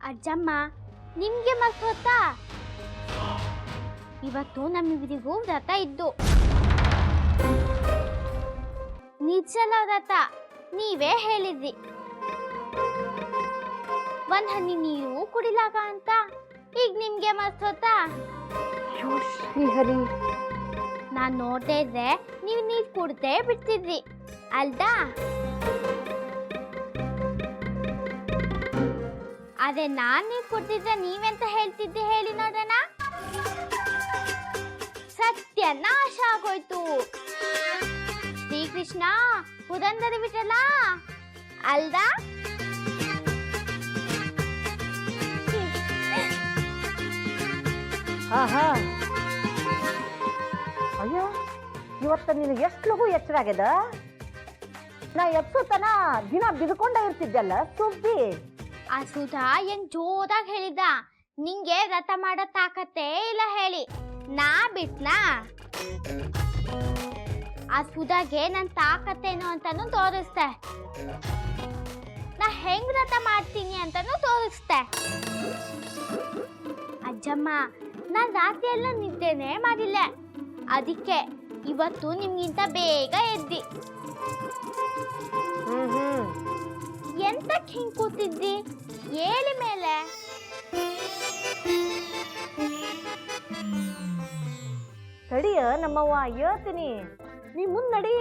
ಅಜ್ಜಮ್ಮ ನಿಮ್ಗೆ ಮರ್ತೋತಾ? ಇವತ್ತು ನಮ್ಮಿಬ್ಬರಿಗೂ ವ್ರತ ಇದ್ದು. ನಿಜಲ ವ್ರತ ನೀವೇ ಹೇಳಿದ್ರಿ. ಒಂದ್ ಹನಿ ನೀರು ಕುಡಿಲಾಗ ಅಂತ. ಈಗ ನಿಮ್ಗೆ ಮರ್ತೋತಾ? ಶ್ರೀಹರಿ, ನಾನ್ ನೋಡ್ತಾ ಇದ್ರೆ ನೀವು ನೀರ್ ಕುಡ್ದೇ ಬಿಡ್ತಿದ್ರಿ ಅಲ್ದಾ? ಅದೇ ನಾನ್ ನೀರ್ ಕುಡ್ತಿದ್ರೆ ನೀವೆಂತ ಹೇಳ್ತಿದ್ದೆ ಹೇಳಿ ನೋಡೋಣ. ಸತ್ಯ ನಾಶ ಆಗೋಯ್ತು. ಶ್ರೀಕೃಷ್ಣ ಪುರಂದರ ಬಿಟ್ಟಲ್ಲ ಅಲ್ದಾ? ಆಹಾ, ಅಯ್ಯೋ ಇವತ್ತು ನಿನಗೆ ಎಷ್ಟು ಲಘು ಎಚ್ಚರ ಆಗ್ಯದ. ನಾ ಎತ್ತುತನ ದಿನ ಬಿದ್ಕೊಂಡೇ ಇರ್ತಿದ್ದಲ್ಲ ಸುದ್ದಿ. ಆ ಸುಧಾ ಹೆಂಗ್ ಜೋರಾಗಿ ಹೇಳಿದ, ನಿಂಗೆ ವ್ರತ ಮಾಡೋ ತಾಕತ್ತೇ ಇಲ್ಲ ಹೇಳಿ. ನಾ ಬಿಟ್ನಾ? ಆ ಸುಧಾಗೆ ನನ್ ತಾಕತ್ತೇನು ಅಂತಾನು ತೋರಿಸ್ತೆ. ನಾ ಹೆಂಗ್ ವ್ರತ ಮಾಡ್ತೀನಿ ಅಂತಾನು ತೋರಿಸ್ತೆ. ಅಜ್ಜಮ್ಮ ನಾನ್ ರಾತ್ರಿ ಎಲ್ಲ ನಿದ್ದೆನೇ ಮಾಡಿಲ್ಲ. ಅದಕ್ಕೆ ಇವತ್ತು ನಿಮ್ಗಿಂತ ಬೇಗ ಎದ್ದಿ. ಎಂತಕ್ ಹಿಂಗ್ ಕೂತಿದ್ದಿ? ಏಳಿ ಮೇಲೆ ತಡಿಯ ನಮ್ಮವ್ವ ಹೇಳ್ತೀನಿ, ನೀ ಮುಂದ್ ನಡಿ.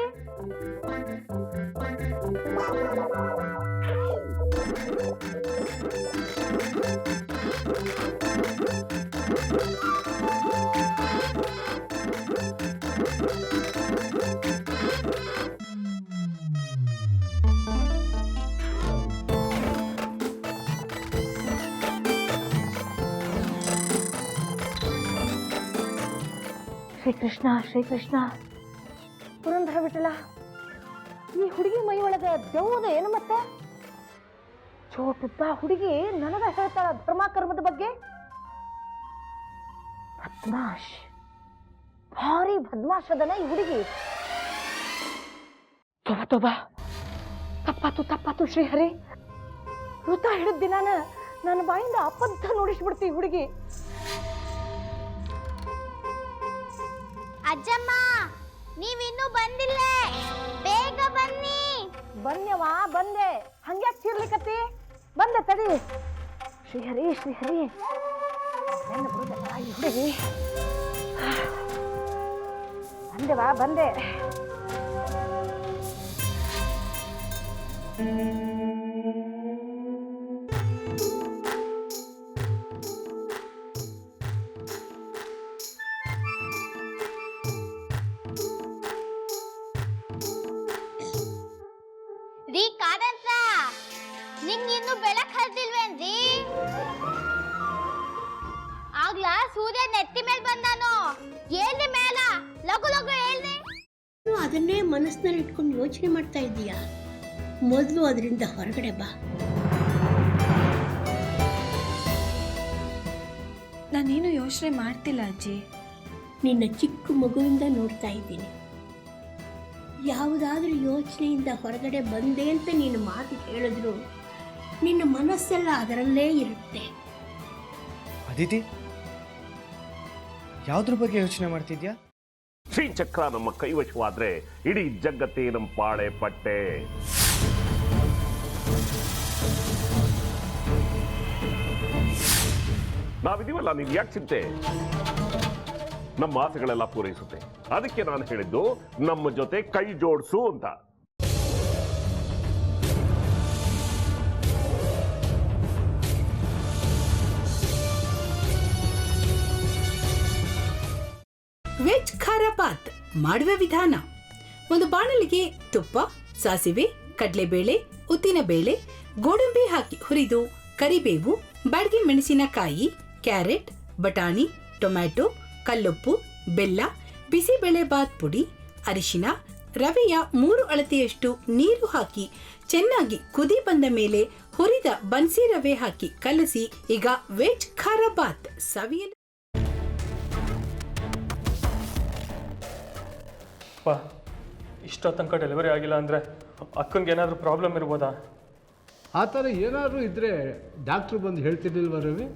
ಶ್ರೀಕೃಷ್ಣ ಶ್ರೀಕೃಷ್ಣ, ಪುರಂದರ ಬಿಟ್ಟಲ್ಲ. ಈ ಹುಡುಗಿ ಮೈ ಒಳಗ ದೆವ್ವದ ಏನು ಮತ್ತೆ? ಚೋಟುದ್ದ ಹುಡುಗಿ ನನಗ ಹೇಳ್ತಾಳ ಧರ್ಮ ಕರ್ಮದ ಬಗ್ಗೆ. ಬದ್ಮಾಶ್, ಭಾರಿ ಬದ್ಮಾಶ್ ಅದನ ಈ ಹುಡುಗಿ. ತೋಬಾ ತಪ್ಪಾತು ತಪ್ಪಾತು ಶ್ರೀಹರಿ. ವೃತ ಹಿಡಿದ ದಿನಾನ ನನ್ನ ಬಾಯಿಂದ ಅಬದ್ಧ ನೋಡಿಸ್ಬಿಡ್ತಿ ಈ ಹುಡುಗಿ. ಅಜ್ಜಮ್ಮ ನೀವಿನ್ನೂ ಬಂದಿಲ್ಲ, ಬೇಗ ಬನ್ನಿ. ಬನ್ಯವಾ ಬಂದೆ, ಹಂಗ್ಯಾಕ್ ಚೀರ್ಲಿಕತ್ತಿ? ಬಂದೆ ತಡಿ. ಶ್ರೀಹರಿ ಶ್ರೀಹರಿ, ಈ ಹುಡುಗಿ ಬಂದೆವಾ ಬಂದೆ. ರೀ ಕಾದಂತ, ನಿಮ್ಗೆ ಇನ್ನು ಬೆಳಕ್ ಹರಿದಿಲ್ವೇನ್ರಿ? ಆಗ್ಲಾ ಸೂರ್ಯ ನೆತ್ತಿ ಮೇಲ್ ಬಂದಾನು. ಏಳ್ನಿ ಮೇಲ, ಲಗು ಲಗು ಏಳ್ನಿ. ಅದನ್ನೇ ಮನಸ್ಸಿನಲ್ಲಿ ಇಟ್ಕೊಂಡು ಯೋಚನೆ ಮಾಡ್ತಾ ಇದ್ದೀಯಾ? ಮೊದಲು ಅದರಿಂದ ಹೊರಗಡೆ ಬಾ. ನಾನೇನು ಯೋಚನೆ ಮಾಡ್ತಿಲ್ಲ ಅಜ್ಜಿ. ನಿನ್ನ ಚಿಕ್ಕ ಮಗುವಿಂದ ನೋಡ್ತಾ ಇದ್ದೀನಿ. ಯಾವುದಾದ್ರೂ ಯೋಚನೆಯಿಂದ ಹೊರಗಡೆ ಬಂದೆ ಅಂತ ನೀನು ಮಾತು ಹೇಳಿದ್ರು ನಿನ್ನ ಮನಸ್ಸೆಲ್ಲ ಅದರಲ್ಲೇ ಇರುತ್ತೆ. ಅದಿತಿ, ಯಾವ್ದ್ರ ಬಗ್ಗೆ ಯೋಚನೆ ಮಾಡ್ತಿದ್ಯಾ? ಶ್ರೀಚಕ್ರ ನಮ್ಮ ಕೈವಶವಾದ್ರೆ ಇಡೀ ಜಗತ್ತೇ ನಮ್ಮ ಪಾಳೆ ಪಟ್ಟೆ. ನಾವಿದೀವಲ್ಲ, ನೀನ್ ಯಾಕೆ ಚಿಂತೆ? ನಮ್ಮ ಆಸೆಗಳೆಲ್ಲ ಪೂರೈಸುತ್ತೆ. ಅದಕ್ಕೆ ನಾನು ಹೇಳಿದ್ದು ನಮ್ಮ ಜೊತೆ ಕೈ ಜೋಡಿಸು ಅಂತ. ವೆಜ್ ಖಾರ ಬಾತ್ ಮಾಡುವ ವಿಧಾನ: ಒಂದು ಬಾಣಲಿಗೆ ತುಪ್ಪ, ಸಾಸಿವೆ, ಕಡಲೆಬೇಳೆ, ಉದ್ದಿನಬೇಳೆ, ಗೋಡಂಬಿ ಹಾಕಿ ಹುರಿದು ಕರಿಬೇವು, ಬಾಡಿಗೆ ಮೆಣಸಿನಕಾಯಿ, ಕ್ಯಾರೆಟ್, ಬಟಾಣಿ, ಟೊಮ್ಯಾಟೊ, ಕಲ್ಲುಪ್ಪು, ಬೆಲ್ಲ, ಬಿಸಿಬೇಳೆ ಬಾತ್ ಪುಡಿ, ಅರಿಶಿನ, ರವೆಯ 3 ಅಳತೆಯಷ್ಟು ನೀರು ಹಾಕಿ ಚೆನ್ನಾಗಿ ಕುದಿ ಬಂದ ಮೇಲೆ ಹುರಿದ ಬನ್ಸಿ ರವೆ ಹಾಕಿ ಕಲಸಿ. ಈಗ ವೆಜ್ ಖಾರ ಬಾತ್ ಸವಿಯಲು. ಇಷ್ಟೋ ತನಕ ಡೆಲಿವರಿ ಆಗಿಲ್ಲ ಅಂದರೆ ಅಕ್ಕಂಗೆ ಏನಾದರೂ ಪ್ರಾಬ್ಲಮ್ ಇರ್ಬೋದಾ? ಆ ಥರ ಏನಾದರೂ ಇದ್ದರೆ ಡಾಕ್ಟ್ರು ಬಂದು ಹೇಳ್ತಿರ್ಲಿಲ್ವ ರವಿ?